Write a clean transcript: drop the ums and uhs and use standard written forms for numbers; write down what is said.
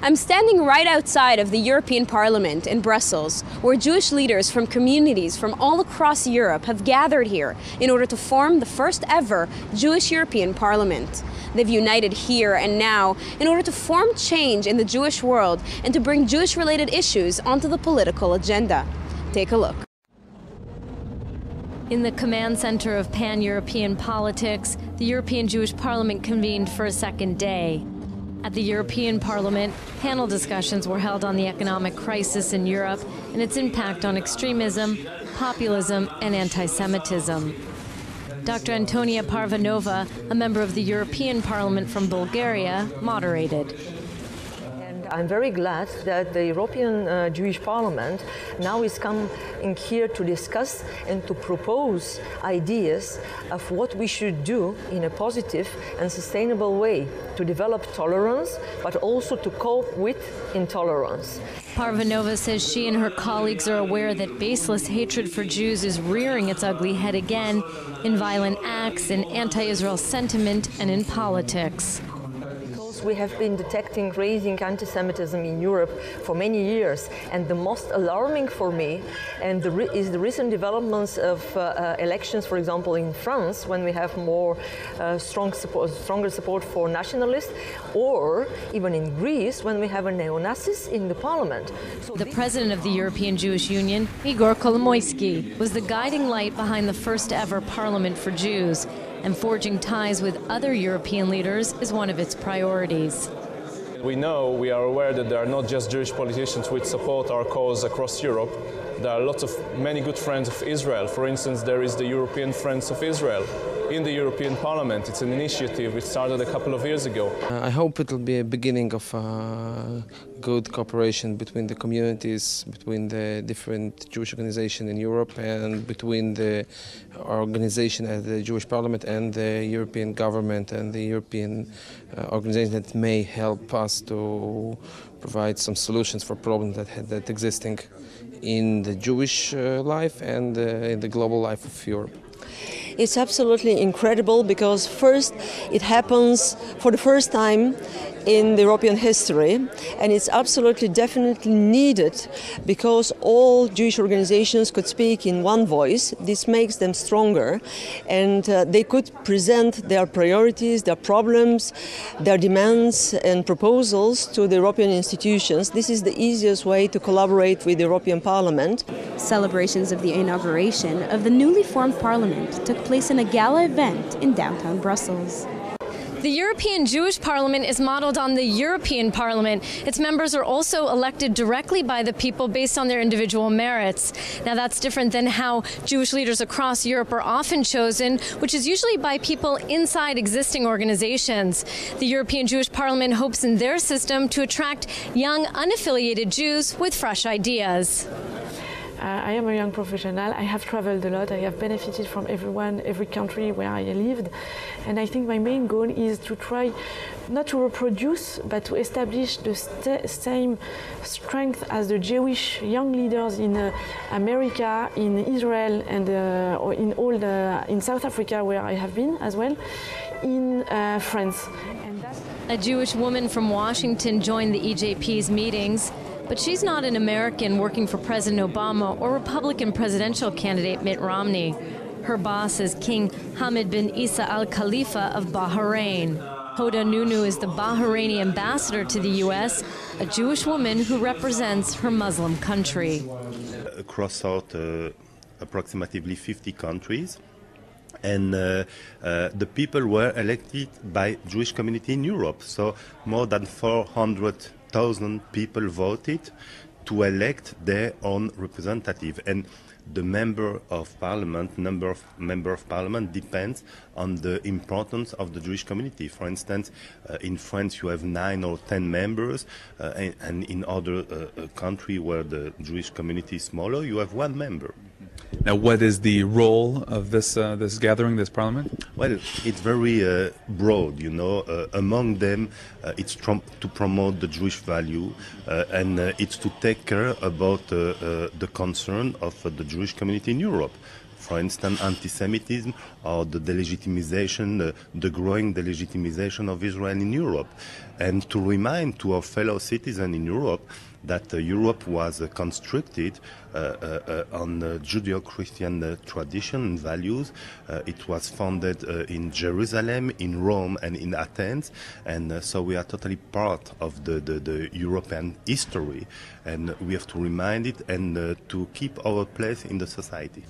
I'm standing right outside of the European Parliament in Brussels, where Jewish leaders from communities from all across Europe have gathered here in order to form the first ever Jewish European Parliament. They've united here and now in order to form change in the Jewish world and to bring Jewish-related issues onto the political agenda. Take a look. In the command center of pan-European politics, the European Jewish Parliament convened for a second day. At the European Parliament, panel discussions were held on the economic crisis in Europe and its impact on extremism, populism, and anti-Semitism. Dr. Antonia Parvanova, a member of the European Parliament from Bulgaria, moderated. I'm very glad that the European Jewish Parliament now is coming here to discuss and to propose ideas of what we should do in a positive and sustainable way to develop tolerance, but also to cope with intolerance. Parvanova says she and her colleagues are aware that baseless hatred for Jews is rearing its ugly head again in violent acts, in anti-Israel sentiment, and in politics. We have been detecting rising anti-Semitism in Europe for many years, and the most alarming for me is the recent developments of elections, for example, in France, when we have more stronger support for nationalists, or even in Greece, when we have a neo-Nazis in the parliament. The president of the European Jewish Union, Igor Kolomoisky, was the guiding light behind the first ever Parliament for Jews, and forging ties with other European leaders is one of its priorities. We are aware that there are not just Jewish politicians which support our cause across Europe. There are many good friends of Israel. For instance, there is the European Friends of Israel in the European Parliament. It's an initiative which started a couple of years ago. I hope it will be a beginning of good cooperation between the communities, between the different Jewish organizations in Europe, and between the organization at the Jewish Parliament and the European government and the European organization that may help us to provide some solutions for problems that existing in the Jewish life and in the global life of Europe. It's absolutely incredible because first it happens for the first time in the European history, and it's absolutely definitely needed because all Jewish organizations could speak in one voice. This makes them stronger, and they could present their priorities, their problems, their demands and proposals to the European institutions. This is the easiest way to collaborate with the European Parliament. Celebrations of the inauguration of the newly formed Parliament took place in a gala event in downtown Brussels. The European Jewish Parliament is modeled on the European Parliament. Its members are also elected directly by the people based on their individual merits. Now, that's different than how Jewish leaders across Europe are often chosen, which is usually by people inside existing organizations. The European Jewish Parliament hopes in their system to attract young, unaffiliated Jews with fresh ideas. I am a young professional. I have traveled a lot. I have benefited from every country where I lived. And I think my main goal is to try not to reproduce, but to establish the same strength as the Jewish young leaders in America, in Israel, and or in South Africa, where I have been as well, in France. A Jewish woman from Washington joined the EJP's meetings. But she's not an American working for President Obama or Republican presidential candidate Mitt Romney. Her boss is King Hamad bin Isa Al Khalifa of Bahrain. Hoda Nunu is the Bahraini ambassador to the U.S., a Jewish woman who represents her Muslim country. Across approximately 50 countries. And the people were elected by Jewish community in Europe. So more than 400,000 people voted to elect their own representative. And the number of parliament depends on the importance of the Jewish community. For instance, in France you have 9 or 10 members, and in other countries where the Jewish community is smaller, you have 1 member. Now, what is the role of this gathering, this parliament? Well, it's very broad, you know. Among them, it's to promote the Jewish value, and it's to take care about the concern of the Jewish community in Europe. For instance, anti-Semitism or the delegitimization, the growing delegitimization of Israel in Europe. And to remind to our fellow citizens in Europe that Europe was constructed on Judeo-Christian tradition and values. It was founded in Jerusalem, in Rome, and in Athens, and so we are totally part of the European history, and we have to remind it and to keep our place in the society.